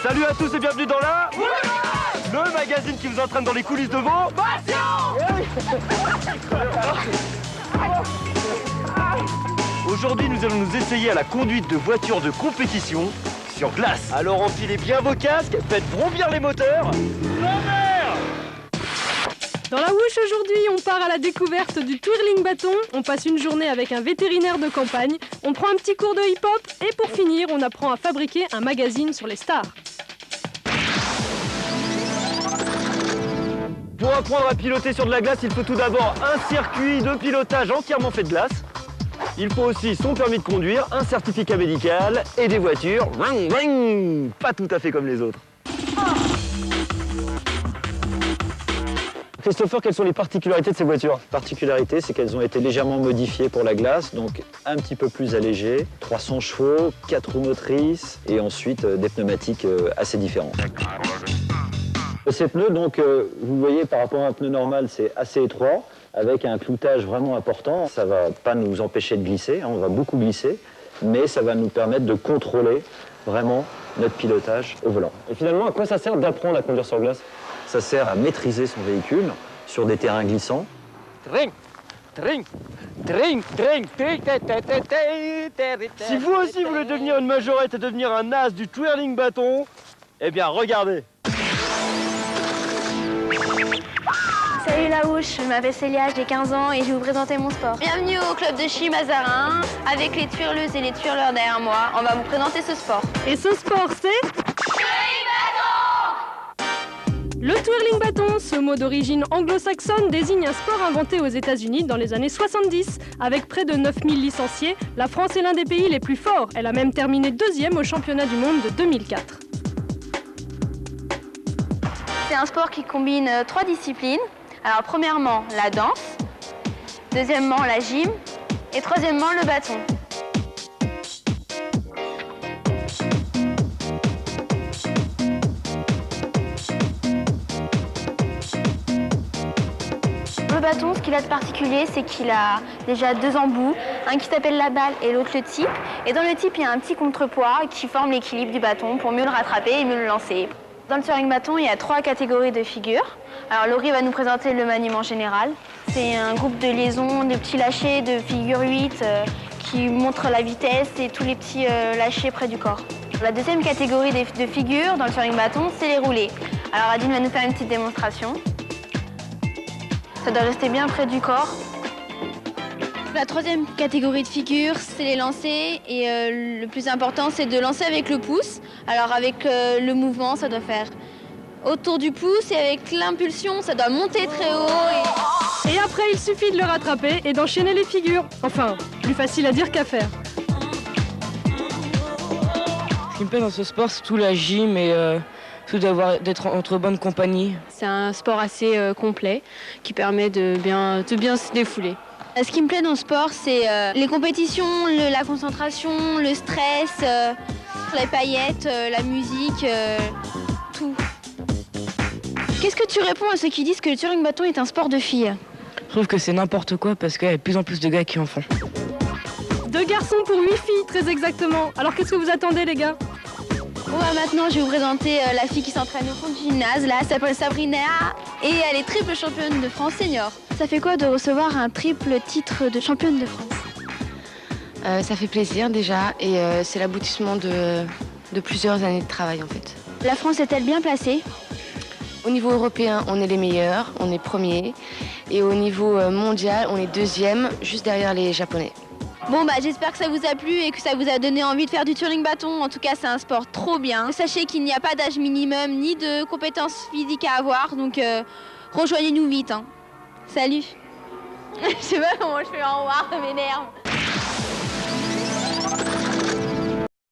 Salut à tous et bienvenue dans le magazine qui vous entraîne dans les coulisses de vos Aujourd'hui, nous allons nous essayer à la conduite de voitures de compétition sur glace. Alors enfilez bien vos casques, faites vrombir les moteurs. Dans la Wouche aujourd'hui, on part à la découverte du twirling bâton, on passe une journée avec un vétérinaire de campagne, on prend un petit cours de hip-hop et pour finir, on apprend à fabriquer un magazine sur les stars. Pour apprendre à piloter sur de la glace, il faut tout d'abord un circuit de pilotage entièrement fait de glace. Il faut aussi son permis de conduire, un certificat médical et des voitures. Pas tout à fait comme les autres. Christopher, quelles sont les particularités de ces voitures? La particularité, c'est qu'elles ont été légèrement modifiées pour la glace, donc un petit peu plus allégées, 300 chevaux, 4 roues motrices et ensuite des pneumatiques assez différentes. Ces pneus, donc, vous voyez, par rapport à un pneu normal, c'est assez étroit, avec un cloutage vraiment important. Ça ne va pas nous empêcher de glisser, on va beaucoup glisser, mais ça va nous permettre de contrôler vraiment notre pilotage au volant. Et finalement, à quoi ça sert d'apprendre à conduire sur glace? Ça sert à maîtriser son véhicule sur des terrains glissants. Si vous aussi voulez devenir une majorette et devenir un as du twirling bâton, eh bien regardez. Salut la Wouche, je m'appelle Célia, j'ai 15 ans et je vais vous présenter mon sport. Bienvenue au club de Chi Mazarin. Avec les twirleuses et les twirleurs derrière moi, on va vous présenter ce sport. Et ce sport, c'est... Le twirling bâton, ce mot d'origine anglo-saxonne, désigne un sport inventé aux États-Unis dans les années 70. Avec près de 9000 licenciés, la France est l'un des pays les plus forts. Elle a même terminé deuxième au championnat du monde de 2004. C'est un sport qui combine 3 disciplines. Alors premièrement, la danse, deuxièmement, la gym et troisièmement, le bâton. Le bâton, ce qu'il a de particulier, c'est qu'il a déjà 2 embouts, un qui s'appelle la balle et l'autre le type. Et dans le type, il y a un petit contrepoids qui forme l'équilibre du bâton pour mieux le rattraper et mieux le lancer. Dans le twirling bâton, il y a 3 catégories de figures. Alors Laurie va nous présenter le maniement général. C'est un groupe de liaisons, de petits lâchers, de figures 8 qui montrent la vitesse et tous les petits lâchers près du corps. La deuxième catégorie de figures dans le twirling bâton, c'est les roulés. Alors Adine va nous faire une petite démonstration. Ça doit rester bien près du corps. La troisième catégorie de figures, c'est les lancers. Et le plus important, c'est de lancer avec le pouce. Alors avec le mouvement, ça doit faire autour du pouce et avec l'impulsion, ça doit monter très haut. Et après, il suffit de le rattraper et d'enchaîner les figures. Enfin, plus facile à dire qu'à faire. Ce qui me plaît dans ce sport, c'est tout la gym et tout d'être entre bonne compagnie. C'est un sport assez complet qui permet de bien se défouler. Ce qui me plaît dans le sport, c'est les compétitions, la concentration, le stress, les paillettes, la musique, tout. Qu'est-ce que tu réponds à ceux qui disent que le twirling bâton est un sport de filles? Je trouve que c'est n'importe quoi parce qu'il y a de plus en plus de gars qui en font. 2 garçons pour 8 filles, très exactement. Alors qu'est-ce que vous attendez, les gars? Bon, maintenant, je vais vous présenter la fille qui s'entraîne au fond du gymnase. Là, elle s'appelle Sabrina et elle est triple championne de France senior. Ça fait quoi de recevoir un triple titre de championne de France? Ça fait plaisir déjà et c'est l'aboutissement de plusieurs années de travail en fait. La France est-elle bien placée? Au niveau européen, on est les meilleurs, on est premiers. Et au niveau mondial, on est 2e, juste derrière les Japonais. Bon, j'espère que ça vous a plu et que ça vous a donné envie de faire du twirling bâton. En tout cas, c'est un sport trop bien. Sachez qu'il n'y a pas d'âge minimum ni de compétences physiques à avoir. Donc, rejoignez-nous vite. Hein. Salut. Je sais pas comment je fais au revoir, ça m'énerve.